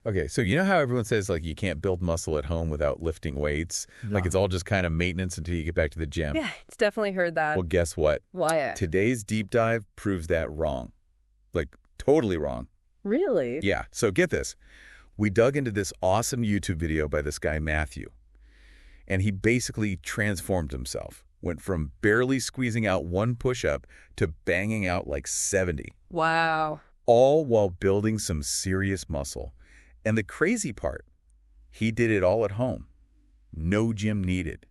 Okay, so you know how everyone says, like, you can't build muscle at home without lifting weights? Like, No. it's all just kind of maintenance until you get back to the gym. Yeah, it's definitely heard that. Well, guess what? Why? Today's deep dive proves that wrong. Like, totally wrong. Really? Yeah, so get this. We dug into this awesome YouTube video by this guy, Matthew. And he basically transformed himself. Went from barely squeezing out one push-up to banging out like 70. Wow. All while building some serious muscle. And the crazy part, he did it all at home. No gym needed.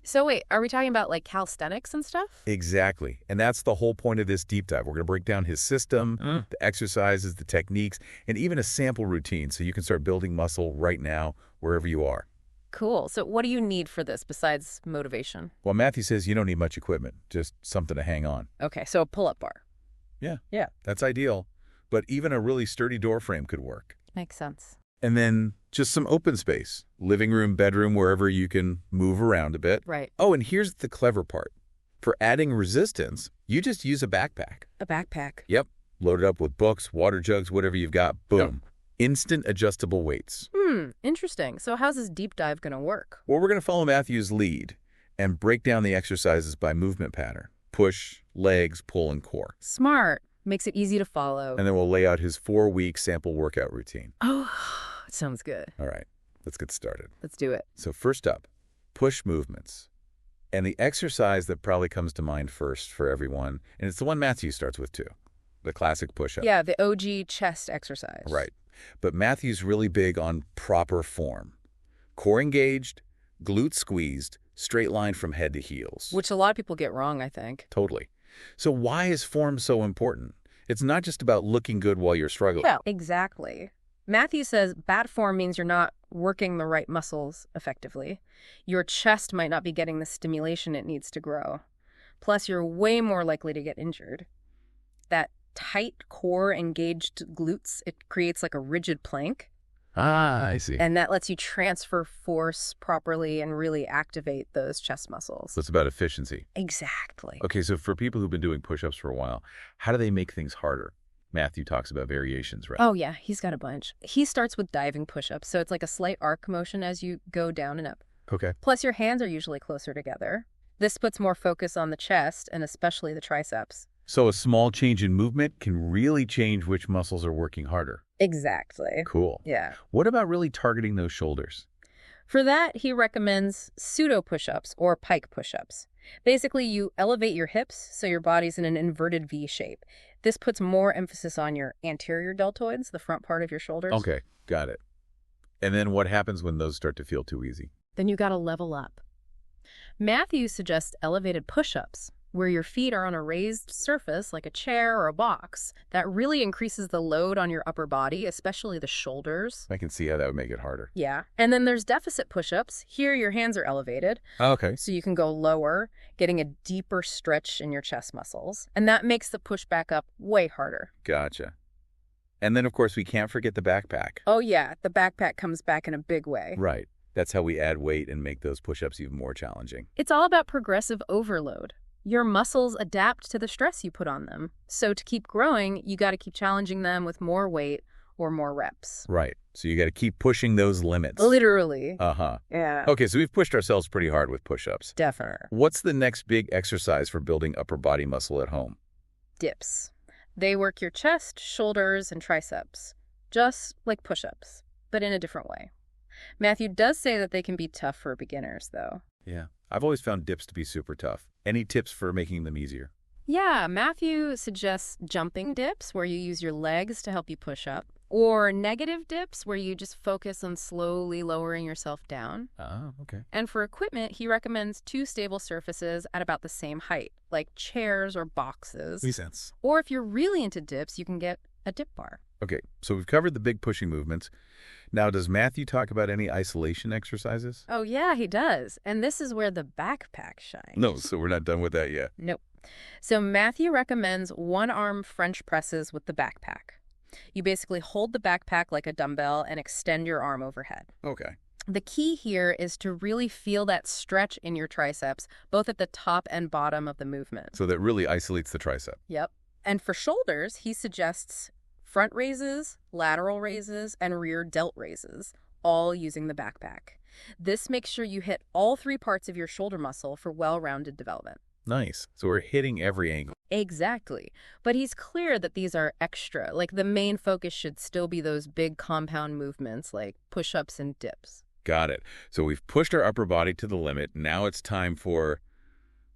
So wait, are we talking about like calisthenics and stuff? Exactly. And that's the whole point of this deep dive. We're going to break down his system, the exercises, the techniques, and even a sample routine so you can start building muscle right now, wherever you are. Cool. So what do you need for this besides motivation? Well, Matthew says you don't need much equipment, just something to hang on. Okay, so a pull-up bar. Yeah, that's ideal. But even a really sturdy door frame could work. Makes sense. And then just some open space, living room, bedroom, wherever you can move around a bit. Right. Oh, and here's the clever part. For adding resistance, you just use a backpack. A backpack. Yep. Load it up with books, water jugs, whatever you've got. Boom. Instant adjustable weights. Interesting. So how's this deep dive going to work? Well, we're going to follow Matthew's lead and break down the exercises by movement pattern. Push, legs, pull, and core. Smart. Makes it easy to follow. And then we'll lay out his 4-week sample workout routine. Oh, sounds good. All right, let's get started. Let's do it. So first up, push movements. And the exercise that probably comes to mind first for everyone, and it's the one Matthew starts with too, the classic push-up. Yeah, the OG chest exercise. Right. But Matthew's really big on proper form. Core engaged, glutes squeezed, straight line from head to heels. Which a lot of people get wrong, I think. Totally. So why is form so important? It's not just about looking good while you're struggling. Well, exactly. Matthew says bad form means you're not working the right muscles effectively. Your chest might not be getting the stimulation it needs to grow. Plus, you're way more likely to get injured. That tight core engaged glutes, it creates like a rigid plank. Ah, I see. And that lets you transfer force properly and really activate those chest muscles. So it's about efficiency. Exactly. Okay, so for people who've been doing push-ups for a while, how do they make things harder? Matthew talks about variations, right? Oh, yeah, he's got a bunch. He starts with diving push-ups, so it's like a slight arc motion as you go down and up. Okay. Plus, your hands are usually closer together. This puts more focus on the chest and especially the triceps. So a small change in movement can really change which muscles are working harder. Exactly. Cool. Yeah. What about really targeting those shoulders? For that, he recommends pseudo push-ups or pike push-ups. Basically, you elevate your hips so your body's in an inverted V shape. This puts more emphasis on your anterior deltoids, the front part of your shoulders. Okay, got it. And then what happens when those start to feel too easy? Then you got to level up. Matthew suggests elevated push-ups, where your feet are on a raised surface like a chair or a box. That really increases the load on your upper body, especially the shoulders. I can see how that would make it harder. Yeah. And then there's deficit push-ups. Here your hands are elevated, Okay. so you can go lower, getting a deeper stretch in your chest muscles. And that makes the push back up way harder. Gotcha. And then, of course, we can't forget the backpack. Oh yeah, the backpack comes back in a big way. Right. That's how we add weight and make those push-ups even more challenging. It's all about progressive overload. Your muscles adapt to the stress you put on them. So to keep growing, you got to keep challenging them with more weight or more reps. Right. So you got to keep pushing those limits. Literally. Uh-huh. Yeah. Okay, so we've pushed ourselves pretty hard with push-ups. Definitely. What's the next big exercise for building upper body muscle at home? Dips. They work your chest, shoulders, and triceps, just like push-ups, but in a different way. Matthew does say that they can be tough for beginners, though. Yeah. I've always found dips to be super tough. Any tips for making them easier? Yeah, Matthew suggests jumping dips, where you use your legs to help you push up, or negative dips, where you just focus on slowly lowering yourself down. Oh, okay. And for equipment, he recommends 2 stable surfaces at about the same height, like chairs or boxes. Makes sense. Or if you're really into dips, you can get a dip bar. Okay, so we've covered the big pushing movements. Now, does Matthew talk about any isolation exercises? Oh, yeah, he does. And this is where the backpack shines. No, so we're not done with that yet. Nope. So Matthew recommends one-arm French presses with the backpack. You basically hold the backpack like a dumbbell and extend your arm overhead. Okay. The key here is to really feel that stretch in your triceps, both at the top and bottom of the movement. So that really isolates the tricep. Yep. And for shoulders, he suggests front raises, lateral raises, and rear delt raises, all using the backpack. This makes sure you hit all 3 parts of your shoulder muscle for well-rounded development. Nice. So we're hitting every angle. Exactly. But he's clear that these are extra. Like, the main focus should still be those big compound movements like push-ups and dips. Got it. So we've pushed our upper body to the limit. Now it's time for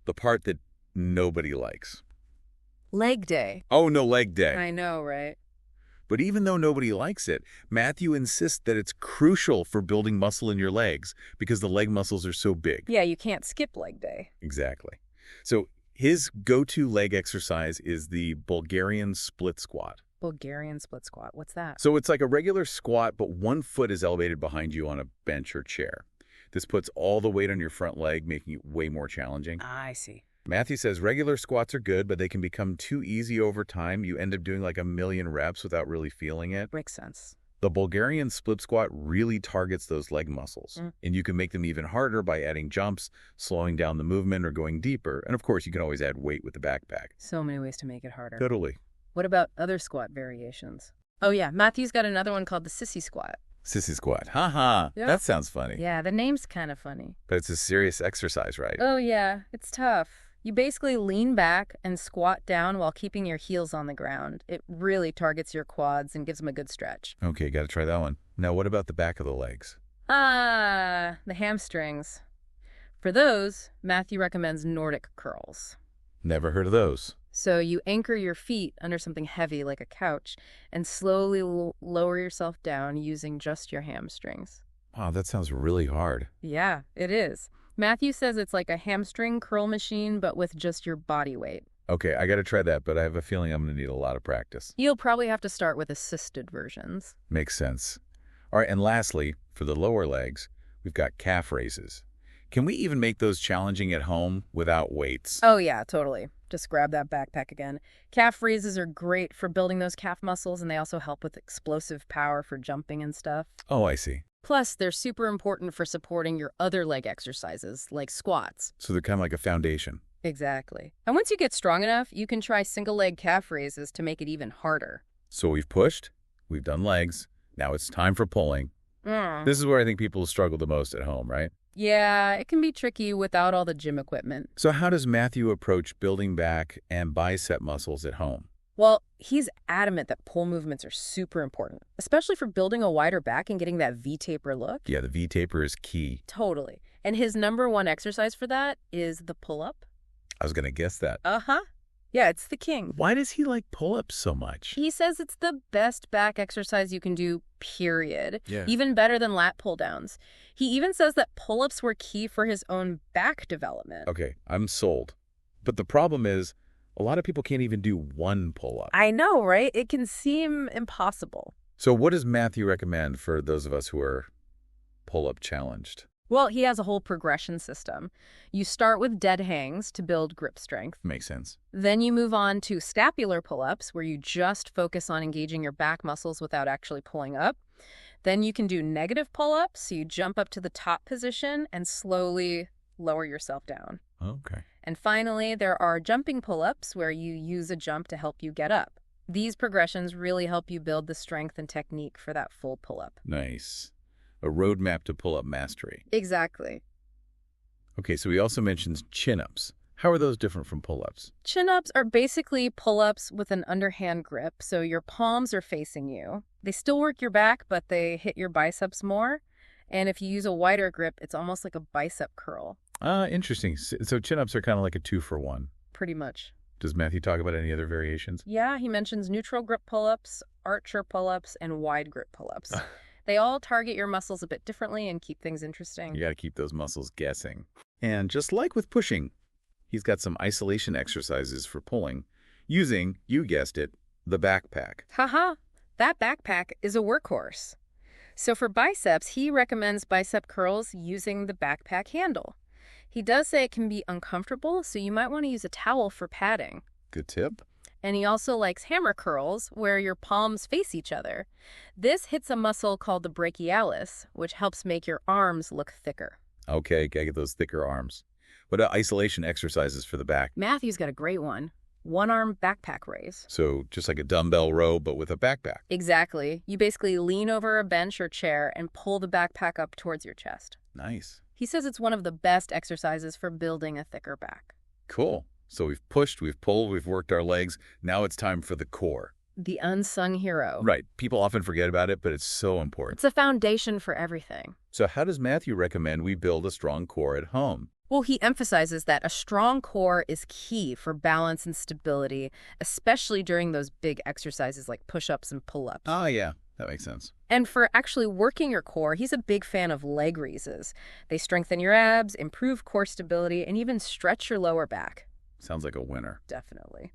the part that nobody likes. Leg day. Oh, no, leg day. I know, right? But even though nobody likes it, Matthew insists that it's crucial for building muscle in your legs because the leg muscles are so big. Yeah, you can't skip leg day. Exactly. So his go-to leg exercise is the Bulgarian split squat. Bulgarian split squat. What's that? So it's like a regular squat, but one foot is elevated behind you on a bench or chair. This puts all the weight on your front leg, making it way more challenging. I see. Matthew says regular squats are good, but they can become too easy over time. You end up doing like 1,000,000 reps without really feeling it. Makes sense. The Bulgarian split squat really targets those leg muscles, and you can make them even harder by adding jumps, slowing down the movement, or going deeper. And of course, you can always add weight with the backpack. So many ways to make it harder. Totally. What about other squat variations? Oh yeah, Matthew's got another one called the sissy squat. Sissy squat. Haha. Yeah. That sounds funny. Yeah, the name's kind of funny. But it's a serious exercise, right? Oh yeah, it's tough. You basically lean back and squat down while keeping your heels on the ground. It really targets your quads and gives them a good stretch. Okay, got to try that one. Now, what about the back of the legs? The hamstrings. For those, Matthew recommends Nordic curls. Never heard of those. So you anchor your feet under something heavy like a couch and slowly lower yourself down using just your hamstrings. Wow, that sounds really hard. Yeah, it is. Matthew says it's like a hamstring curl machine, but with just your body weight. Okay, I got to try that, but I have a feeling I'm going to need a lot of practice. You'll probably have to start with assisted versions. Makes sense. All right, and lastly, for the lower legs, we've got calf raises. Can we even make those challenging at home without weights? Oh yeah, totally. Just grab that backpack again. Calf raises are great for building those calf muscles, and they also help with explosive power for jumping and stuff. Oh, I see. Plus, they're super important for supporting your other leg exercises, like squats. So they're kind of like a foundation. Exactly. And once you get strong enough, you can try single leg calf raises to make it even harder. So we've pushed, we've done legs, now it's time for pulling. This is where I think people struggle the most at home, right? Yeah, it can be tricky without all the gym equipment. So how does Matthew approach building back and bicep muscles at home? Well, he's adamant that pull movements are super important, especially for building a wider back and getting that V-taper look. Yeah, the V-taper is key. Totally. And his #1 exercise for that is the pull-up. I was going to guess that. Uh-huh. Yeah, it's the king. Why does he like pull-ups so much? He says it's the best back exercise you can do, period. Yeah. Even better than lat pull-downs. He even says that pull-ups were key for his own back development. Okay, I'm sold. But the problem is, a lot of people can't even do one pull-up. I know, right? It can seem impossible. So what does Matthew recommend for those of us who are pull-up challenged? Well, he has a whole progression system. You start with dead hangs to build grip strength. Makes sense. Then you move on to scapular pull-ups, where you just focus on engaging your back muscles without actually pulling up. Then you can do negative pull-ups, so you jump up to the top position and slowly lower yourself down. Okay. And finally, there are jumping pull-ups, where you use a jump to help you get up. These progressions really help you build the strength and technique for that full pull-up. Nice. A roadmap to pull-up mastery. Exactly. Okay, so he also mentions chin-ups. How are those different from pull-ups? Chin-ups are basically pull-ups with an underhand grip, so your palms are facing you. They still work your back, but they hit your biceps more. And if you use a wider grip, it's almost like a bicep curl. Interesting. So chin-ups are kind of like a 2-for-1. Pretty much. Does Matthew talk about any other variations? Yeah, he mentions neutral grip pull-ups, archer pull-ups, and wide grip pull-ups. They all target your muscles a bit differently and keep things interesting. You got to keep those muscles guessing. And just like with pushing, he's got some isolation exercises for pulling using, you guessed it, the backpack. Haha, that backpack is a workhorse. So for biceps, he recommends bicep curls using the backpack handle. He does say it can be uncomfortable, so you might want to use a towel for padding. Good tip. And he also likes hammer curls, where your palms face each other. This hits a muscle called the brachialis, which helps make your arms look thicker. Okay, gotta get those thicker arms. What about isolation exercises for the back? Matthew's got a great one. one-arm backpack raise. So just like a dumbbell row, but with a backpack. Exactly. You basically lean over a bench or chair and pull the backpack up towards your chest. Nice. He says it's one of the best exercises for building a thicker back. Cool. So we've pushed, we've pulled, we've worked our legs. Now it's time for the core. The unsung hero. Right. People often forget about it, but it's so important. It's a foundation for everything. So how does Matthew recommend we build a strong core at home? Well, he emphasizes that a strong core is key for balance and stability, especially during those big exercises like push-ups and pull-ups. Ah, yeah. That makes sense. And for actually working your core, he's a big fan of leg raises. They strengthen your abs, improve core stability, and even stretch your lower back. Sounds like a winner. Definitely.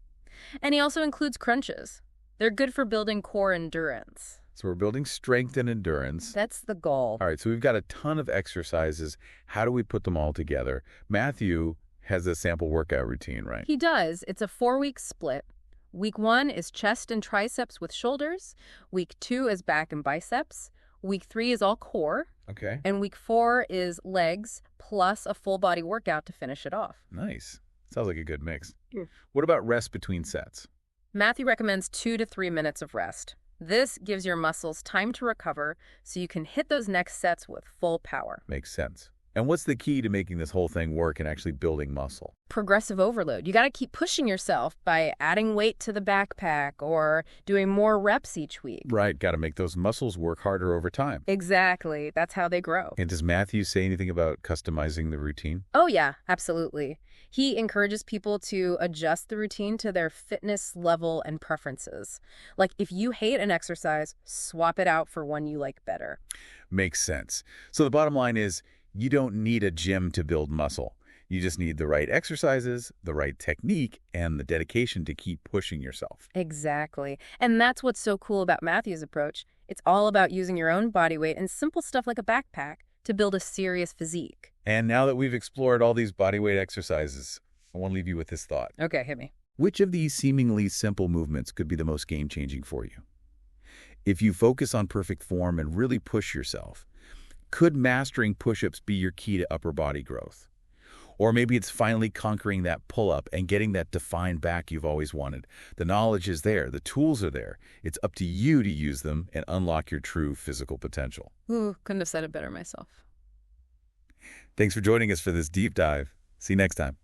And he also includes crunches. They're good for building core endurance. So we're building strength and endurance. That's the goal. All right, so we've got a ton of exercises. How do we put them all together? Matthew has a sample workout routine, right? He does. It's a 4-week split. Week 1 is chest and triceps with shoulders. Week 2 is back and biceps. Week 3 is all core. Okay. And week 4 is legs plus a full body workout to finish it off. Nice. Sounds like a good mix. Mm. What about rest between sets? Matthew recommends 2 to 3 minutes of rest. This gives your muscles time to recover so you can hit those next sets with full power. Makes sense. And what's the key to making this whole thing work and actually building muscle? Progressive overload. You got to keep pushing yourself by adding weight to the backpack or doing more reps each week. Right. Got to make those muscles work harder over time. Exactly. That's how they grow. And does Matthew say anything about customizing the routine? Oh, yeah, absolutely. He encourages people to adjust the routine to their fitness level and preferences. Like if you hate an exercise, swap it out for one you like better. Makes sense. So the bottom line is you don't need a gym to build muscle. You just need the right exercises, the right technique, and the dedication to keep pushing yourself. Exactly. And that's what's so cool about Matthew's approach. It's all about using your own body weight and simple stuff like a backpack to build a serious physique. And now that we've explored all these bodyweight exercises, I want to leave you with this thought. Okay, hit me. Which of these seemingly simple movements could be the most game-changing for you? If you focus on perfect form and really push yourself, could mastering push-ups be your key to upper body growth? Or maybe it's finally conquering that pull-up and getting that defined back you've always wanted. The knowledge is there. The tools are there. It's up to you to use them and unlock your true physical potential. Ooh, couldn't have said it better myself. Thanks for joining us for this deep dive. See you next time.